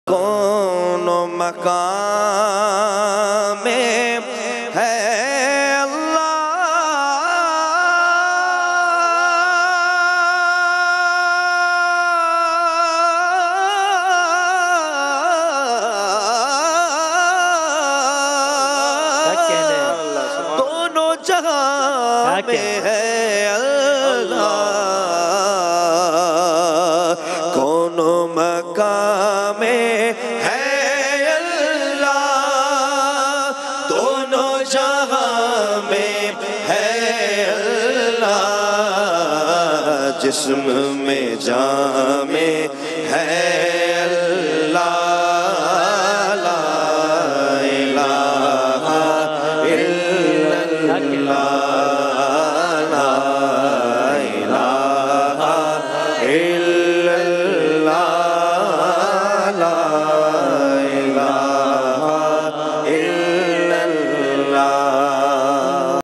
کون و مقام میں ہے اللہ دونوں جہاں میں ہے اللہ کون و مقام میں ہے اللہ دونوں جہاں میں ہے اللہ جسم میں جان میں ہے اللہ